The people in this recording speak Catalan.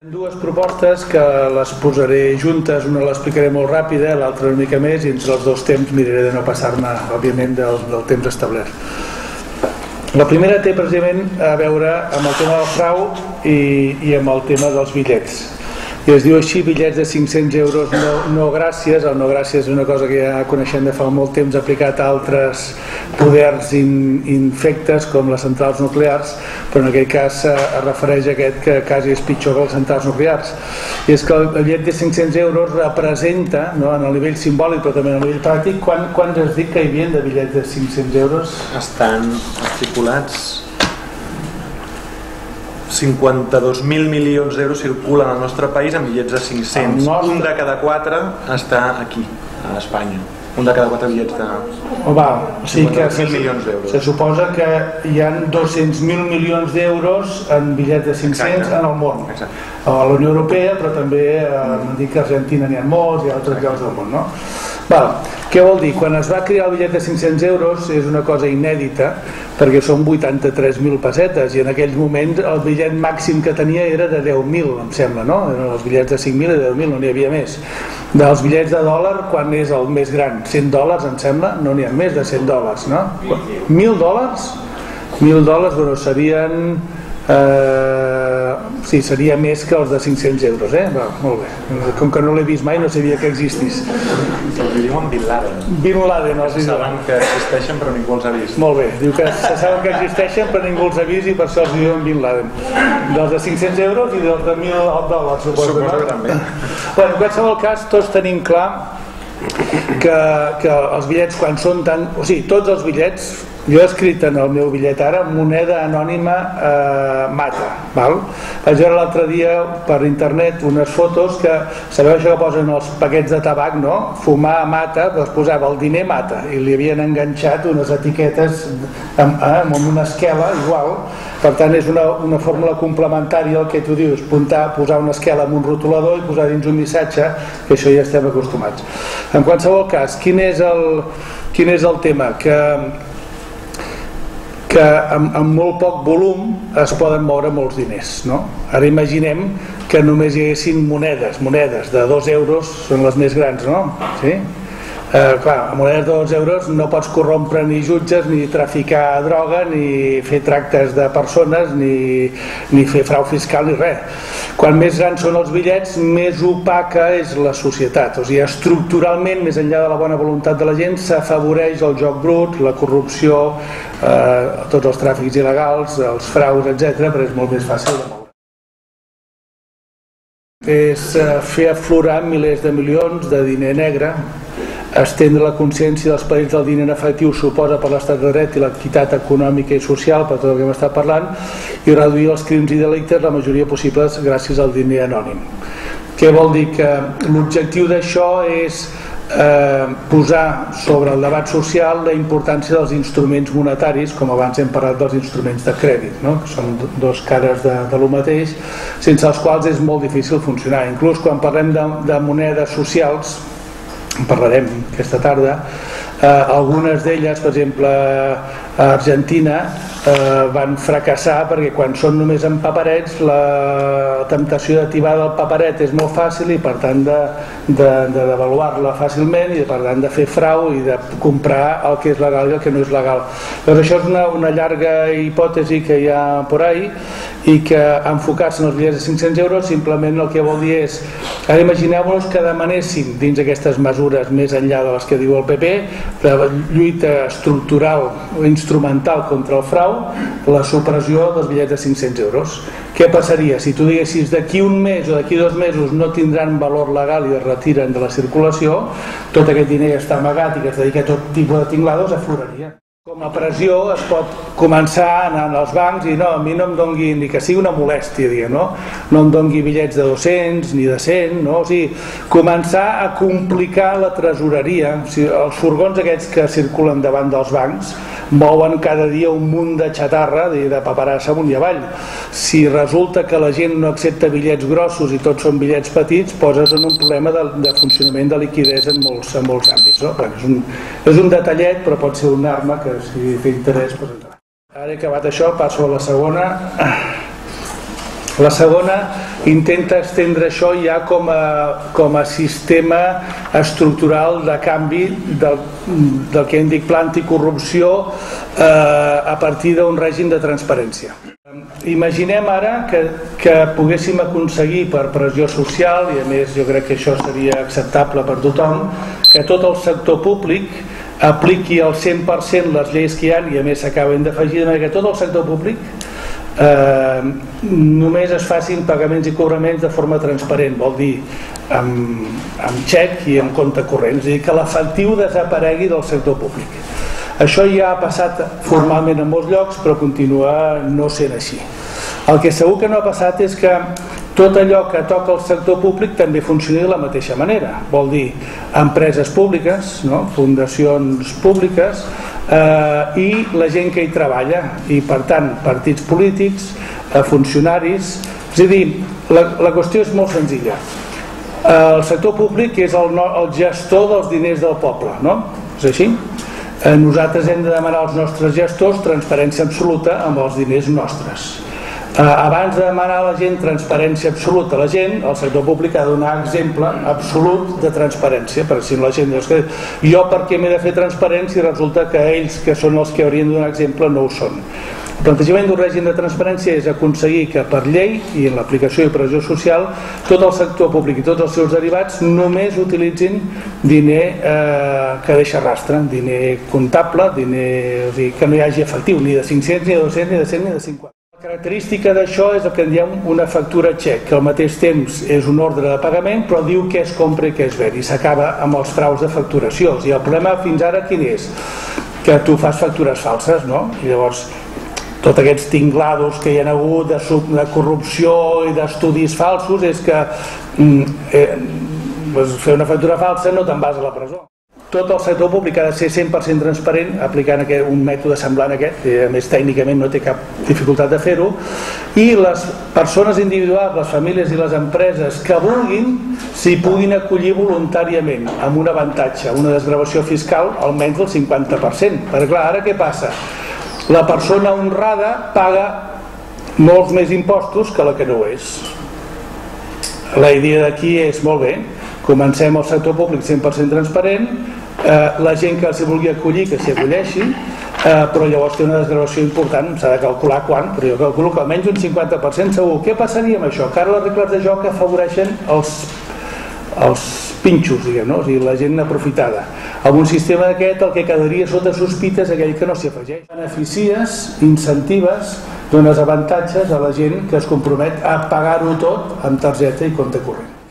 Dues propostes que les posaré juntes, una l'explicaré molt ràpida, l'altra una mica més, i entre els dos temps miraré de no passar-me, òbviament, del temps establert. La primera té precisament a veure amb el tema del frau i amb el tema dels bitllets. I es diu així, bitllets de 500 euros no gràcies. El no gràcies és una cosa que ja coneixem de fa molt temps, aplicat a altres poders infectes com les centrals nuclears, però en aquest cas es refereix a aquest que quasi és pitjor que les centrals nuclears. I és que el bitllet de 500 euros representa, no, en el nivell simbòlic però també en el nivell pràctic, quants has dit que hi havia de bitllets de 500 euros? Estan estipulats 52.000 milions d'euros circulen al nostre país amb bitllets de 500. Un de cada 4 està aquí, a Espanya. Un de cada 4 bitllets de 52.000 milions d'euros. Se suposa que hi ha 200.000 milions d'euros en bitllets de 500 en el món. A la Unió Europea, però també m'han dit que a Argentina n'hi ha molts i a altres llocs del món, no? Què vol dir? Quan es va crear el bitllet de 500 euros és una cosa inèdita, perquè són 83.000 pessetes i en aquells moments el bitllet màxim que tenia era de 10.000, em sembla, no? Els bitllets de 5.000 i de 10.000, no n'hi havia més. Dels bitllets de dòlar, quan és el més gran? 100 dòlars, em sembla? No n'hi ha més de 100 dòlars, no? 1.000 dòlars? 1.000 dòlars, bueno, serien... sí, seria més que els de 500 euros, molt bé. Com que no l'he vist mai, no sabia que existís. Els diuen Bin Laden. Bin Laden, els diuen. Saben que existeixen però ningú els ha vist. Molt bé, diu que se saben que existeixen però ningú els ha vist i per això els diuen Bin Laden. Dels de 500 euros i dels de 1.000 dòlars, suposo que també. Bueno, en qualsevol cas, tots tenim clar que els bitllets quan són tan... O sigui, tots els bitllets, jo he escrit en el meu bitllet ara, moneda anònima mata, val? Vaig veure l'altre dia per internet unes fotos que, sabeu això que posen els paquets de tabac, no? Fumar mata, doncs posava el diner mata i li havien enganxat unes etiquetes amb una esquela igual. Per tant és una fórmula complementària al que tu dius, posar una esquela amb un rotulador i posar dins un missatge, que això ja estem acostumats. En qualsevol cas, quin és el tema? Que amb molt poc volum es poden moure molts diners, no? Ara imaginem que només hi haguessin monedes de 2 euros, són les més grans, no? Sí? Clar, a monedes de 2 euros no pots corrompre ni jutges, ni traficar droga, ni fer tractes de persones, ni fer frau fiscal, ni res. Quan més grans són els bitllets, més opaca és la societat. O sigui, estructuralment, més enllà de la bona voluntat de la gent, s'afavoreix el joc brut, la corrupció, tots els tràfics il·legals, els fraus, etc., però és molt més fàcil de moure. És fer aflorar milers de milions de diner negre, estendre la consciència dels perills del diner en efectiu suposa per l'estat de dret i l'equitat econòmica i social, per tot el que hem estat parlant, i reduir els crims i delictes la majoria possibles gràcies al diner anònim. Què vol dir? Que l'objectiu d'això és posar sobre el debat social la importància dels instruments monetaris, com abans hem parlat dels instruments de crèdit, no? Que són dos cares de lo mateix, sense els quals és molt difícil funcionar. Inclús quan parlem de monedes socials, en parlarem aquesta tarda, algunes d'elles, per exemple a Argentina, van fracassar perquè quan són només en paperets la temptació de tibar del paperet és molt fàcil i per tant de devaluar-la fàcilment i per tant de fer frau i de comprar el que és legal i el que no és legal. Doncs això és una llarga hipòtesi que hi ha por ahí i que enfocar-se en els bitllets de 500 euros simplement el que vol dir és, ara imagineu-vos que demanéssim dins aquestes mesures més enllà de les que diu el PP, de lluita estructural o instrumental contra el frau, la supressió dels bitllets de 500 euros. Què passaria? Si tu diguessis d'aquí un mes o d'aquí 2 mesos no tindran valor legal i es retiren de la circulació, tot aquest diner que està amagat i que es dedica a tot tipus de tinglados afloraria. Com a pressió es pot començar a anar als bancs i no, a mi no em dongui, ni que sigui una molèstia, diguem, no em dongui bitllets de 200 ni de 100, no? O sigui, començar a complicar la tresoreria. O sigui, els furgons aquests que circulen davant dels bancs mouen cada dia un munt de xatarra, de paperassa amunt i avall. Si resulta que la gent no accepta bitllets grossos i tots són bitllets petits, poses en un problema de funcionament de liquiditat en molts àmbits, no? És un detallet, però pot ser una arma que si té interès... Ara he acabat això, passo a la segona. La segona intenta estendre això ja com a sistema estructural de canvi del que hem dit pla anticorrupció a partir d'un règim de transparència. Imaginem ara que poguéssim aconseguir per pressió social, i a més jo crec que això seria acceptable per tothom, que tot el sector públic apliqui al 100% les lleis que hi ha, i a més s'acaben d'afegir, de manera que tot el sector públic només es facin pagaments i cobraments de forma transparent, vol dir amb xec i amb compte corrent, és a dir, que l'efectiu desaparegui del sector públic. Això ja ha passat formalment en molts llocs, però continua no sent així. El que segur que no ha passat és que tot allò que toca el sector públic també funcioni de la mateixa manera, vol dir empreses públiques, fundacions públiques, i la gent que hi treballa, i per tant partits polítics, funcionaris. És a dir, la qüestió és molt senzilla. El sector públic és el gestor dels diners del poble, no? És així? Nosaltres hem de demanar als nostres gestors transparència absoluta amb els diners nostres. Abans de demanar a la gent transparència absoluta a la gent, el sector públic ha de donar exemple absolut de transparència, perquè si no la gent diu que jo per què m'he de fer transparència i resulta que ells, que són els que haurien de donar exemple, no ho són. El plantejament d'un règim de transparència és aconseguir que per llei i en l'aplicació i pressió social tot el sector públic i tots els seus derivats només utilitzin diner que deixa rastre, diner comptable, diner, o sigui, que no hi hagi efectiu ni de 500, ni de 200, ni de 100, ni de 50. La característica d'això és el que en diem una factura xec, que al mateix temps és un ordre de pagament però diu què es compra i què es ven, i s'acaba amb els fraus de facturació. I el problema fins ara quin és? Que tu fas factures falses, no? I llavors tots aquests tinglados que hi ha hagut de corrupció i d'estudis falsos és que fer una factura falsa no te'n vas a la presó. Tot el sector públic ha de ser 100% transparent, aplicant un mètode semblant a aquest, que a més tècnicament no té cap dificultat de fer-ho, i les persones individuals, les famílies i les empreses que vulguin s'hi puguin acollir voluntàriament, amb un avantatge, una desgravació fiscal almenys del 50%. Perquè clar, ara què passa? La persona honrada paga molts més impostos que la que no ho és. La idea d'aquí és, molt bé, comencem el sector públic 100% transparent, la gent que s'hi vulgui acollir que s'hi acolleixi, però llavors té una desgravació important, s'ha de calcular quan, però jo calculo que almenys un 50% segur. Què passaria amb això? Que ara les regles de joc afavoreixen els pinxos, diguem, no? O sigui, la gent aprofitada. Amb un sistema d'aquest el que quedaria sota sospita és aquell que no s'hi afegeix. Beneficies, incentives, dones avantatges a la gent que es compromet a pagar-ho tot amb targeta i compte corrent.